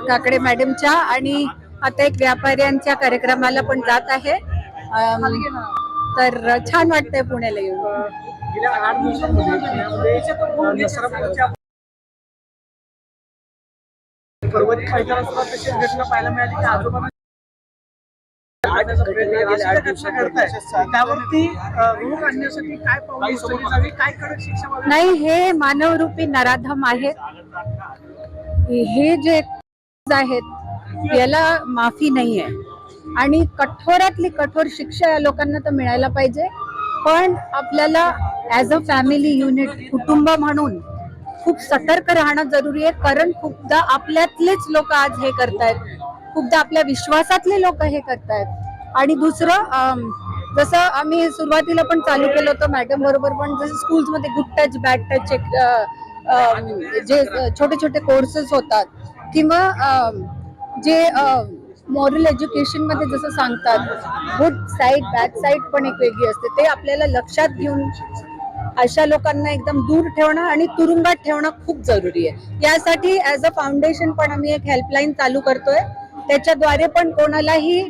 काकडे मॅडमच्या आणि आता एक व्यापाऱ्यांच्या कार्यक्रमाला पण जात आहे. तर छान वाटतंय पुण्याला येऊन. गेल्या 8 दिवसांमध्ये पर्वती मैदानात तशीच घटना पाहायला मिळाली की आजोबांना त्यावरती रोग आणण्यासाठी काय पावले उचलली जावी, काय कडक शिक्षा व्हावी? नाही, हे मानवरूपी नराधम आहेत. हे जे आहेत याला माफी नाहीये आणि कठोरातली कठोर शिक्षा या लोकांना तर मिळायला पाहिजे. पण आपल्याला ऍज अ फॅमिली युनिट, कुटुंब म्हणून खूप सतर्क राहणं जरुरी आहे. कारण खूपदा आपल्यातलेच लोक आज हे करतायत, खूपदा आपल्या विश्वासातले लोक हे करतायत. आणि दुसरं, जसं आम्ही सुरुवातीला पण चालू केलं होतं मॅडम बरोबर, पण जसं स्कूल्समध्ये गुड टच बॅड टच जे छोटे छोटे कोर्सेस होतात किंवा जे मॉरल एज्युकेशन मध्ये जसं सांगतात, गुड साईड बॅड साईड पण एक वेगळी असते. ते आपल्याला लक्षात घेऊन अशा लोकांना एकदम दूर ठेवणं आणि तुरुंगात ठेवणं खूप जरुरी आहे. यासाठी ऍज अ फाउंडेशन पण आम्ही एक हेल्पलाईन चालू करतोय. त्याच्याद्वारे पण कोणालाही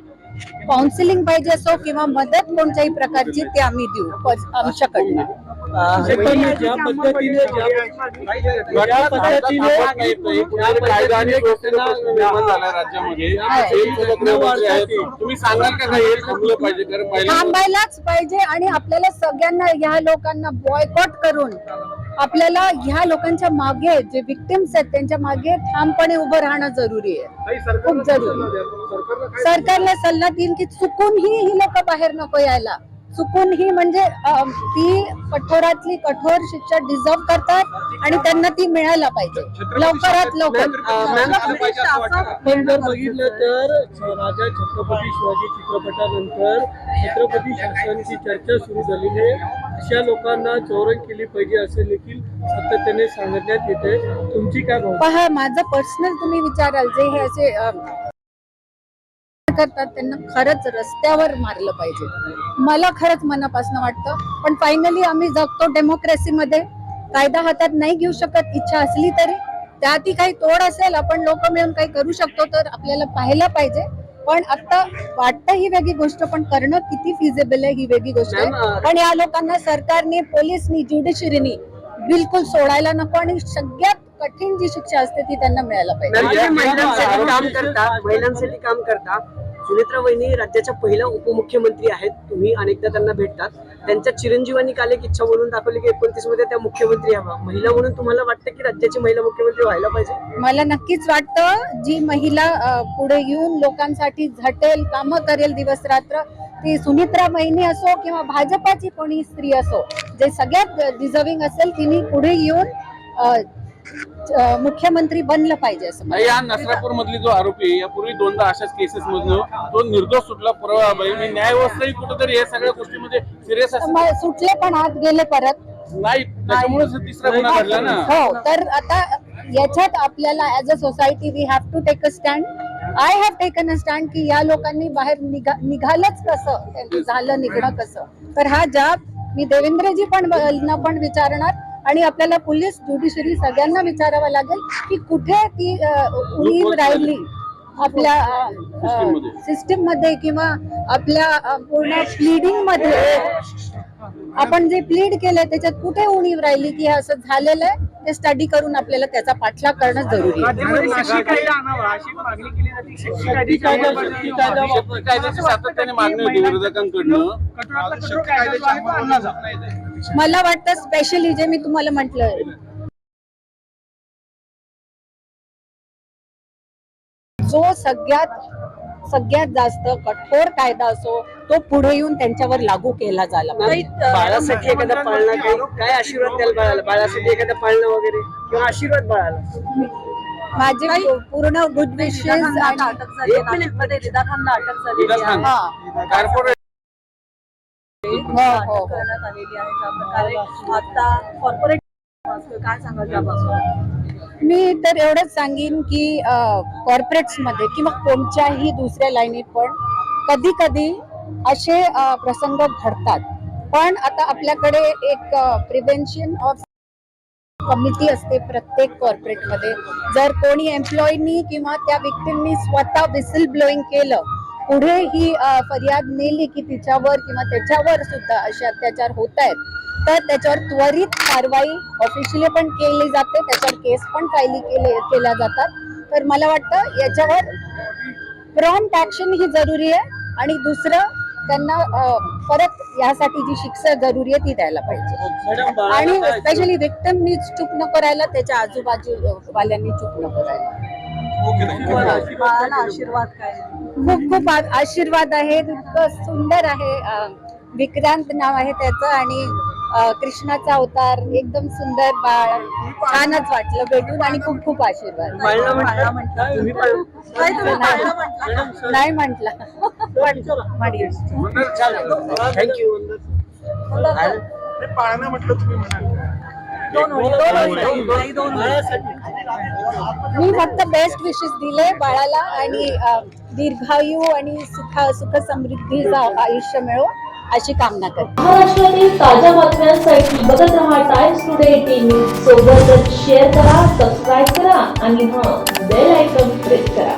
काउन्सिलिंग पाहिजे असो किंवा मदत कोणत्याही प्रकारची ते आम्ही देऊ आमच्याकडनं. थांबायलाच पाहिजे आणि आपल्याला सगळ्यांना ह्या लोकांना बॉयकॉट करून आपल्याला ह्या लोकांच्या मागे जे विक्टिम्स आहेत त्यांच्या मागे ठामपणे उभं राहणं जरुरी आहे, खूप जरुरी. सरकारला सल्ला देईन की चुकूनही ही लोक बाहेर नको यायला. चुकूनही म्हणजे ती कठोरातली कठोर शिक्षा डिझर्व करतात आणि त्यांना ती मिळायला पाहिजे लवकरात लवकर. बघितलं तर राजा छत्रपती शिवाजी चित्रपटानंतर छत्रपती शासनाची चर्चा सुरू झालेली आहे. अशा लोकांना चौरंग केली पाहिजे असे देखील सातत्याने सांगण्यात येते. तुमची काय भावना? पहा, माझं पर्सनल तुम्ही विचाराल जे हे असे करतात त्यांना खरंच रस्त्यावर मारलं पाहिजे. मला खरंच मनापासून वाटतं. पण फायनली आम्ही जगतो डेमोक्रेसीमध्ये. कायदा हातात नाही घेऊ शकत, इच्छा असली तरी. त्यातही काही तोड असेल, आपण लोक मिळून काही करू शकतो तर आपल्याला पाहायला पाहिजे. पण आता वाटतं ही वेगळी गोष्ट, पण करणं किती फिजिबल आहे ही वेगळी गोष्ट आहे. पण या लोकांना सरकारने, पोलिसनी, ज्युडिशरीनी बिलकुल सोडायला नको आणि सगळ्यात कठीण जी शिक्षा असते ती त्यांना मिळायला पाहिजे. महिलांसाठी काम करता सुनेत्रा वहिनी राज्याच्या पहिल्या उपमुख्यमंत्री आहेत. तुम्ही अनेकदा त्यांना भेटतात. त्यांच्या चिरंजीवांनी काल एक इच्छा बोलून दाखवली की 29 मध्ये त्या मुख्यमंत्री हवा. महिला म्हणून तुम्हाला वाटतं की राज्याची महिला मुख्यमंत्री व्हायला पाहिजे? मला नक्कीच वाटतं जी महिला पुढे येऊन लोकांसाठी झटेल, कामं करेल दिवस रात्र, ती सुनेत्रा वहिनी असो किंवा भाजपाची कोणी स्त्री असो, जे सगळ्यात डिझर्विंग असेल तिने पुढे येऊन मुख्यमंत्री बनलं पाहिजे असं. या नसरापूर मधली जो आरोपी आहे, यापूर्वी 2दा अशाच केसेस मधून तो निर्दोष सुटला. न्याय व्यवस्था कुठेतरी या सगळ्या गोष्टीमध्ये सिरियस सुटले पण आत गेले परत नाही, त्याच्यामुळे तिसरा गुन्हा घडला ना. हो, तर आता याच्यात आपल्याला as a society we have to take a stand. I have taken a stand की या लोकांनी बाहेर निघालंच कसं, त्यांचं झालं निघणं कसं. तर हा जाब मी देवेंद्रजी पण विचारणार आणि आपल्याला पोलीस, ज्युडिशरी सगळ्यांना विचारावं लागेल की कुठे ती उणीव राहिली आपल्या सिस्टीम मध्ये किंवा आपल्या पूर्ण प्लीडिंग मध्ये. आपण जे प्लीड केलंय त्याच्यात कुठे उणीव राहिली की हे असं झालेलं आहे, ते स्टडी करून आपल्याला त्याचा पाठलाग करणं जरुरी आहे. मला वाटतं स्पेशली जे मी तुम्हाला म्हटलंय, जो सगळ्यात जास्त कठोर कायदा असो तो पुढे येऊन त्यांच्यावर लागू केला झाला. बाळासाठी एखादा पाळणा, काय आशीर्वाद द्याल बाळाला? बाळासाठी एखादा पाळणं वगैरे किंवा आशीर्वाद बाळाला? माझे पूर्ण गुड विशेस. मी तर एवढंच सांगेन की कॉर्पोरेट्स मध्ये किंवा कोणत्याही दुसऱ्या लाईनीत पण कधी कधी असे प्रसंग घडतात. पण आता आपल्याकडे एक प्रिव्हेन्शन ऑफ कमिटी असते प्रत्येक कॉर्पोरेटमध्ये. जर कोणी एम्प्लॉईनी किंवा त्या व्यक्तींनी स्वतः विसिल ब्लोईंग केलं, पुढे ही फरियाद नेली की तिच्यावर किंवा त्याच्यावर सुद्धा असे अत्याचार होत आहेत, तर त्याच्यावर त्वरित कारवाई ऑफिशियली पण केली जाते, त्याच्यावर केस पण केल्या जातात. तर मला वाटतं याच्यावर प्रॉम्प्ट ऍक्शन ही जरुरी आहे. आणि दुसरं, त्यांना परत यासाठी जी शिक्षा जरुरी आहे ती द्यायला पाहिजे. आणि स्पेशली विक्टिमनी चूक न करायला, त्याच्या आजूबाजू वाल्यांनी चूक न करायला. आशीर्वाद काय खूप खूप आशीर्वाद आहे. इतकं सुंदर आहे. विक्रांत नाव आहे त्याचं आणि कृष्णाचा अवतार, एकदम सुंदर बाळ. छानच वाटलं भेटून आणि खूप खूप आशीर्वाद. नाही म्हटलं थँक्यू. पाळणं म्हटलं तुम्ही मी फक्त बेस्ट विशेस दिले बाळाला आणि दीर्घायू आणि सुख समृद्धीचं आयुष्य मिळो अशी कामना करते. महाराष्ट्रातील ताज्या बातम्यांसाठी बघत रहा टाइम्स टुडे 18 न्यूज. सोबतच शेअर करा, सबस्क्राईब करा आणि बेल आयकॉन प्रेस करा.